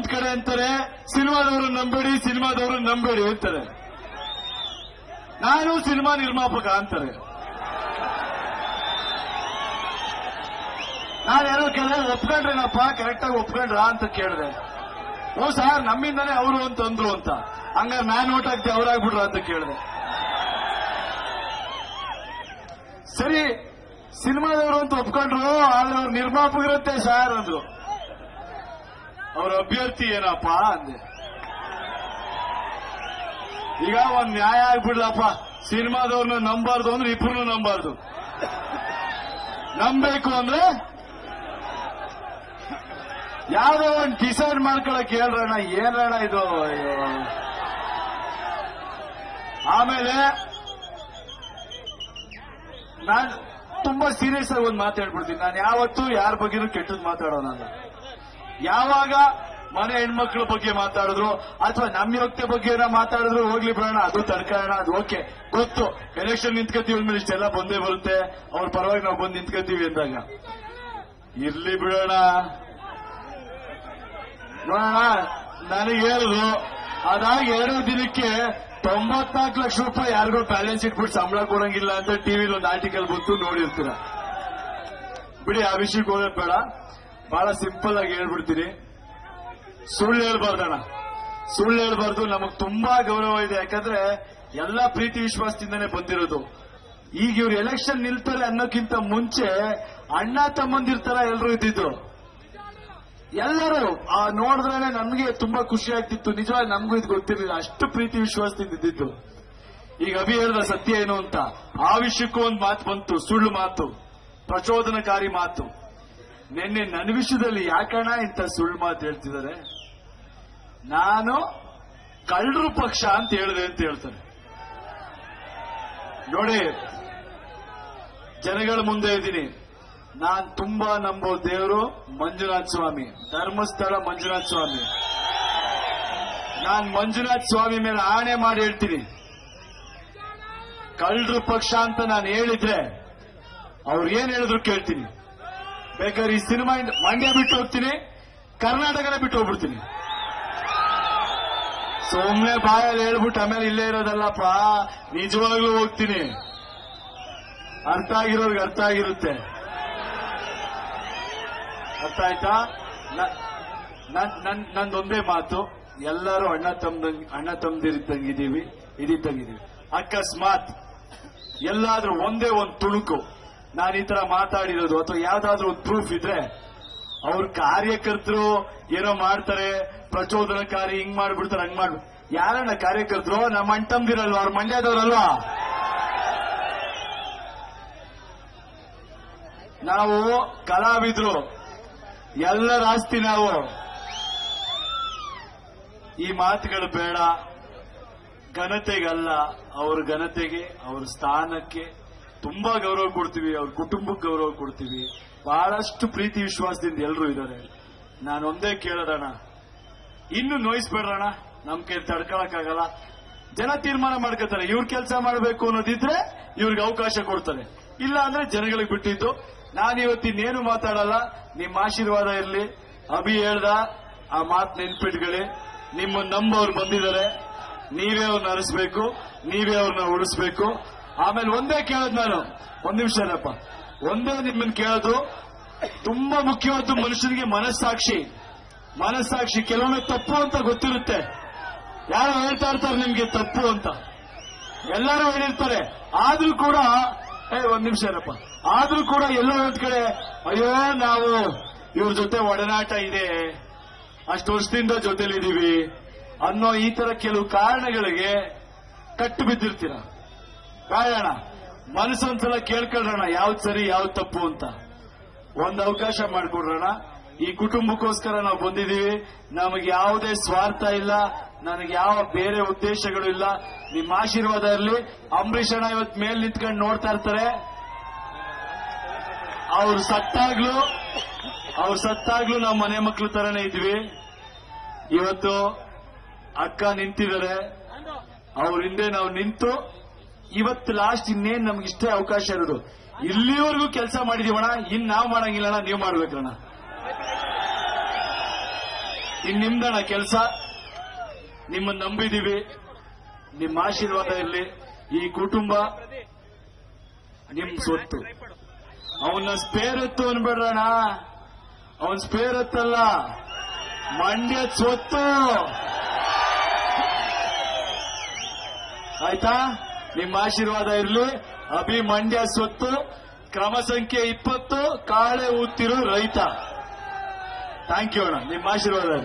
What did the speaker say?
ಒಂದ್ ಕಡೆ ಅಂತಾರೆ ಸಿನಿಮಾದವರು ನಂಬೇಡಿ ಅಂತಾರೆ. ನಾನು ಸಿನಿಮಾ ನಿರ್ಮಾಪಕ ಅಂತಾರೆ. ನಾನು ಯಾರೋ ಕೇಳಿದ್ರೆ ಒಪ್ಕೊಂಡ್ರೇನಪ್ಪ, ಕರೆಕ್ಟಾಗಿ ಒಪ್ಕೊಂಡ್ರ ಅಂತ ಕೇಳಿದೆ. ಓ ಸಾರ್ ನಮ್ಮಿಂದಾನೆ ಅವರು ಅಂತಂದ್ರು ಅಂತ, ಹಂಗಾರೆ ನಾನು ಓಟ್ ಹಾಕ್ತಿ ಅವ್ರಾಗ್ಬಿಡ್ರ ಅಂತ ಕೇಳಿದೆ. ಸರಿ ಸಿನಿಮಾದವರು ಅಂತ ಒಪ್ಕೊಂಡ್ರು, ಆದ್ರೆ ಅವ್ರು ನಿರ್ಮಾಪಕರಂತೆ ಸಾರ್ ಅಂದ್ರು. ಅವ್ರ ಅಭ್ಯರ್ಥಿ ಏನಪ್ಪ ಅಂದೆ. ಈಗ ಒಂದ್ ನ್ಯಾಯ ಆಗ್ಬಿಡ್ಲಪ್ಪ, ಸಿನಿಮಾದವ್ರನ್ನ ನಂಬಾರ್ದು ಅಂದ್ರೆ ಇಬ್ರು ನಂಬಾರ್ದು, ನಂಬೇಕು ಅಂದ್ರೆ ಯಾವ್ದೋ ಒಂದು ಡಿಸೈಡ್ ಮಾಡ್ಕೊಳಕ್ ಹೇಳ್ರಣ. ಏನ್ರಣ ಇದು? ಆಮೇಲೆ ನಾನ್ ತುಂಬಾ ಸೀರಿಯಸ್ ಆಗಿ ಒಂದು ಮಾತು ಹೇಳ್ಬಿಡ್ತೀನಿ. ನಾನು ಯಾವತ್ತೂ ಯಾರ ಬಗ್ಗೆನೂ ಕೆಟ್ಟದ್ ಮಾತಾಡೋನಲ್ಲ. ಯಾವಾಗ ಮನೆ ಹೆಣ್ಮಕ್ಳ ಬಗ್ಗೆ ಮಾತಾಡಿದ್ರು ಅಥವಾ ನಮ್ಮ ಯೋಗ್ಯತೆ ಬಗ್ಗೆ ಏನೋ ಮಾತಾಡಿದ್ರು ಹೋಗ್ಲಿ ಬಿಡೋಣ, ಅದು ತಡ್ಕೊಳ್ಳೋಣ, ಅದು ಓಕೆ. ಗೊತ್ತು ಎಲೆಕ್ಷನ್ ನಿಂತ್ಕೋತೀವಿ ಅಂದ್ಮೇಲೆ ಇಷ್ಟೆಲ್ಲ ಬಂದೇ ಬರುತ್ತೆ, ಅವ್ರ ಪರವಾಗಿ ನಾವು ಬಂದು ನಿಂತ್ಕೋತೀವಿ ಅಂದಾಗ ಇರ್ಲಿ ಬಿಡೋಣ, ನೋಡೋಣ. ನನಗೆ ಹೇಳಿದ್ರು ಅದಾಗಿ 2 ದಿನಕ್ಕೆ 94 ಲಕ್ಷ ರೂಪಾಯಿ ಯಾರಿಗೋ ಬ್ಯಾಲೆನ್ಸ್ ಇಟ್ಬಿಟ್ಟು ಸಂಬಳ ಕೊಡಂಗಿಲ್ಲ ಅಂತ ಟಿವಿಲಿ ಒಂದು ಆರ್ಟಿಕಲ್ ಬಂತು, ನೋಡಿರ್ತೀರ. ಬಿಡಿ, ಆ ವಿಷಯಕ್ಕೆ ಹೋಗೋದು ಬೇಡ. ಬಹಳ ಸಿಂಪಲ್ ಆಗಿ ಹೇಳ್ಬಿಡ್ತೀನಿ. ಸುಳ್ಳು ಹೇಳ್ಬಾರ್ದಣ್ಣ, ಸುಳ್ಳು ಹೇಳ್ಬಾರ್ದು. ನಮಗ್ ತುಂಬಾ ಗೌರವ ಇದೆ, ಯಾಕಂದ್ರೆ ಎಲ್ಲ ಪ್ರೀತಿ ವಿಶ್ವಾಸದಿಂದನೇ ಬಂದಿರೋದು. ಈಗ ಇವ್ರು ಎಲೆಕ್ಷನ್ ನಿಲ್ತಾರೆ ಅನ್ನೋಕ್ಕಿಂತ ಮುಂಚೆ ಅಣ್ಣ ತಮ್ಮಂದಿರ್ತಾರ ಎಲ್ರು ಇದ್ದಿದ್ದು. ಎಲ್ಲರೂ ನೋಡಿದ್ರೆ ನಮ್ಗೆ ತುಂಬಾ ಖುಷಿ ಆಗ್ತಿತ್ತು. ನಿಜವಾಗಿ ನಮಗೂ ಇದು ಗೊತ್ತಿರಲಿಲ್ಲ, ಅಷ್ಟು ಪ್ರೀತಿ ವಿಶ್ವಾಸದಿಂದ ಇದ್ದಿದ್ದು. ಈಗ ಅಭಿ ಹೇಳ್ದ ಸತ್ಯ ಏನು ಅಂತ, ಆ ವಿಷಯಕ್ಕೂ ಒಂದು ಮಾತು ಬಂತು, ಸುಳ್ಳು ಮಾತು, ಪ್ರಚೋದನಕಾರಿ ಮಾತು. ನಿನ್ನೆ ನನ್ನ ವಿಷಯದಲ್ಲಿ ಯಾಕಣ್ಣ ಇಂಥ ಸುಳ್ಳು ಮಾತು ಹೇಳ್ತಿದ್ದಾರೆ? ನಾನು ಕಳ್ಳರು ಪಕ್ಷ ಅಂತ ಹೇಳಿದೆ ಅಂತ ಹೇಳ್ತಾರೆ. ನೋಡಿ, ಜನಗಳ ಮುಂದೆ ಇದ್ದೀನಿ. ನಾನ್ ತುಂಬಾ ನಂಬೋ ದೇವರು ಮಂಜುನಾಥ ಸ್ವಾಮಿ, ಧರ್ಮಸ್ಥಳ ಮಂಜುನಾಥ ಸ್ವಾಮಿ. ನಾನ್ ಮಂಜುನಾಥ ಸ್ವಾಮಿ ಮೇಲೆ ಆಣೆ ಮಾಡಿ ಹೇಳ್ತೀನಿ, ಕಳ್ಳರು ಪಕ್ಷ ಅಂತ ನಾನು ಹೇಳಿದ್ರೆ ಅವ್ರು ಏನ್ ಹೇಳಿದ್ರು ಕೇಳ್ತೀನಿ. ಬೇಕಾದ್ರೆ ಈ ಸಿನಿಮಾ ಮಂಡ್ಯ ಬಿಟ್ಟು ಹೋಗ್ತೀನಿ, ಕರ್ನಾಟಕನೇ ಬಿಟ್ಟು ಹೋಗ್ಬಿಡ್ತೀನಿ. ಸುಮ್ನೆ ಬಾಯಲ್ಲಿ ಹೇಳ್ಬಿಟ್ಟು ಆಮೇಲೆ ಇಲ್ಲೇ ಇರೋದಲ್ಲಪ್ಪ, ನಿಜವಾಗ್ಲೂ ಹೋಗ್ತೀನಿ. ಅರ್ಥ ಆಗಿರೋರ್ಗೆ ಅರ್ಥ ಆಗಿರುತ್ತೆ. ಅರ್ಥ ಆಯ್ತಾ? ನಂದೊಂದೇ ಮಾತು, ಎಲ್ಲರೂ ಅಣ್ಣ ತಮ್ಮದಿರಿದ್ದಂಗಿದ್ದೀವಿ, ಇದಿದ್ದಂಗಿದ್ದೀವಿ. ಅಕಸ್ಮಾತ್ ಎಲ್ಲಾದ್ರೂ ಒಂದೇ ಒಂದು ತುಣುಕು ನಾನು ಈ ತರ ಮಾತಾಡಿರೋದು ಅಥವಾ ಯಾವ್ದಾದ್ರೂ ಒಂದು ಪ್ರೂಫ್ ಇದ್ರೆ, ಅವ್ರ ಕಾರ್ಯಕರ್ತರು ಏನೋ ಮಾಡ್ತಾರೆ, ಪ್ರಚೋದನಕಾರಿ, ಹಿಂಗ್ ಮಾಡ್ಬಿಡ್ತಾರೆ, ಹಂಗ್ ಮಾಡ್ಬಿಡ್ತಾರೆ. ಯಾರಣ್ಣ ಕಾರ್ಯಕರ್ತರು? ನಮ್ಮ ಅಣ್ತಂದಿರಲ್ವಾ? ಅವ್ರ ಮಂಡ್ಯದವ್ರಲ್ವಾ? ನಾವು ಕಲಾವಿದ್ರು, ಎಲ್ಲರ ಆಸ್ತಿ ನಾವು. ಈ ಮಾತುಗಳು ಬೇಡ. ಘನತೆಗಲ್ಲ, ಅವ್ರ ಘನತೆಗೆ, ಅವ್ರ ಸ್ಥಾನಕ್ಕೆ ತುಂಬಾ ಗೌರವ ಕೊಡ್ತೀವಿ, ಅವ್ರ ಕುಟುಂಬಕ್ಕೆ ಗೌರವ ಕೊಡ್ತೀವಿ. ಬಹಳಷ್ಟು ಪ್ರೀತಿ ವಿಶ್ವಾಸದಿಂದ ಎಲ್ಲರೂ ಇದ್ದಾರೆ. ನಾನೊಂದೇ ಕೇಳೋದಣ್ಣ, ಇನ್ನು ನೋಯಿಸ್ಬೇಡ್ರಣ, ನಮ್ ಕೈ ತಡ್ಕೊಳಕ್ಕಾಗಲ್ಲ. ಜನ ತೀರ್ಮಾನ ಮಾಡ್ಕೋತಾರೆ. ಇವ್ರ ಕೆಲಸ ಮಾಡಬೇಕು ಅನ್ನೋದಿದ್ರೆ ಇವ್ರಿಗೆ ಅವಕಾಶ ಕೊಡ್ತಾರೆ, ಇಲ್ಲ ಅಂದ್ರೆ ಜನಗಳಿಗೆ ಬಿಟ್ಟಿದ್ದು. ನಾನಿವತ್ತಿನ್ನೇನು ಮಾತಾಡಲ್ಲ, ನಿಮ್ಮ ಆಶೀರ್ವಾದ ಇರಲಿ. ಅಭಿ ಹೇಳ್ದ ಆ ಮಾತು ನೆನ್ಪಿಟ್ಕೊಳ್ಳಿ. ನಿಮ್ಮ ನಂಬೋರು ಬಂದಿದ್ದಾರೆ, ನೀವೇ ಅವ್ರನ್ನ ಅರಿಸ್ಬೇಕು, ನೀವೇ ಅವ್ರನ್ನ ಉಳಿಸ್ಬೇಕು. ಆಮೇಲೆ ಒಂದೇ ಕೇಳೋದು ನಾನು, ಒಂದ್ ನಿಮಿಷ ಏನಪ್ಪ, ಒಂದೇ ನಿಮ್ಮನ್ನ ಕೇಳೋದು, ತುಂಬಾ ಮುಖ್ಯವಾದ್ದು ಮನುಷ್ಯನಿಗೆ ಮನಸ್ಸಾಕ್ಷಿ. ಮನಸ್ಸಾಕ್ಷಿ ಕೆಲವೊಮ್ಮೆ ತಪ್ಪು ಅಂತ ಗೊತ್ತಿರುತ್ತೆ. ಯಾರೋ ಹೇಳ್ತಾ ಇರ್ತಾರೆ ನಿಮ್ಗೆ ತಪ್ಪು ಅಂತ, ಎಲ್ಲರೂ ಹೇಳಿರ್ತಾರೆ. ಆದ್ರೂ ಕೂಡ ಒಂದ್ ನಿಮಿಷ ಏನಪ್ಪ, ಆದ್ರೂ ಕೂಡ ಎಲ್ಲೋ ಒಂದ್ ಕಡೆ ಅಯ್ಯೋ ನಾವು ಇವ್ರ ಜೊತೆ ಒಡನಾಟ ಇದೆ, ಅಷ್ಟು ವರ್ಷದಿಂದ ಜೊತೆಲಿದ್ದೀವಿ ಅನ್ನೋ ಈ ತರ ಕೆಲವು ಕಾರಣಗಳಿಗೆ ಕಟ್ಟು ಬಿದ್ದಿರ್ತೀರ. ಕಾರಣ ಮನಸ್ಸೊಂದ್ಸಲ ಕೇಳ್ಕೊಳ್ಳೋಣ, ಯಾವ್ದು ಸರಿ ಯಾವ್ದು ತಪ್ಪು ಅಂತ. ಒಂದು ಅವಕಾಶ ಮಾಡಿಕೊಡ್ರೋಣ. ಈ ಕುಟುಂಬಕ್ಕೋಸ್ಕರ ನಾವು ಬಂದಿದ್ದೀವಿ. ನಮಗೆ ಯಾವುದೇ ಸ್ವಾರ್ಥ ಇಲ್ಲ, ನನಗೆ ಯಾವ ಬೇರೆ ಉದ್ದೇಶಗಳು ಇಲ್ಲ. ನಿಮ್ಮ ಆಶೀರ್ವಾದ ಇರಲಿ. ಅಂಬರೀಷ್ ಅಣ್ಣ ಇವತ್ತು ಮೇಲ್ ನಿಂತ್ಕೊಂಡು ನೋಡ್ತಾ ಇರ್ತಾರೆ. ಅವ್ರು ಸತ್ತಾಗ್ಲೂ ನಾವು ಮನೆ ಮಕ್ಕಳು ತರನೇ ಇದ್ವಿ. ಇವತ್ತು ಅಕ್ಕ ನಿಂತಿದ್ದಾರೆ, ಅವ್ರ ಹಿಂದೆ ನಾವು ನಿಂತು ಇವತ್ತು ಲಾಸ್ಟ್ ಇನ್ನೇನ್ ನಮ್ಗೆ ಇಷ್ಟೇ ಅವಕಾಶ ಇರೋದು. ಇಲ್ಲಿವರೆಗೂ ಕೆಲಸ ಮಾಡಿದೀವಣ್ಣ, ಇನ್ ನಾವು ಮಾಡಂಗಿಲ್ಲಣ್ಣ, ನೀವು ಮಾಡ್ಬೇಕಣ್ಣ. ಇನ್ ನಿಮ್ದಣ ಕೆಲಸ. ನಿಮ್ಮನ್ನ ನಂಬಿದೀವಿ, ನಿಮ್ಮ ಆಶೀರ್ವಾದ ಇರಲಿ. ಈ ಕುಟುಂಬ ನಿಮ್ ಸ್ವತ್ತು. ಅವನ್ನ ಸ್ಪೇರತ್ತು ಅನ್ಬೇಡ್ರಣ, ಅವನ್ ಸ್ಪೇರತ್ತಲ್ಲ, ಮಂಡ್ಯ ಸ್ವತ್ತು. ಆಯ್ತಾ? ನಿಮ್ಮ ಆಶೀರ್ವಾದ ಇರಲಿ. ಅಭಿ ಮಂಡ್ಯ ಸ್ವತ್ತು. ಕ್ರಮ ಸಂಖ್ಯೆ 20, ಕಾಳೆ ಊತ್ತಿರೋ ರೈತ. ಥ್ಯಾಂಕ್ ಯು ಅಣ್ಣ, ನಿಮ್ಮ ಆಶೀರ್ವಾದ.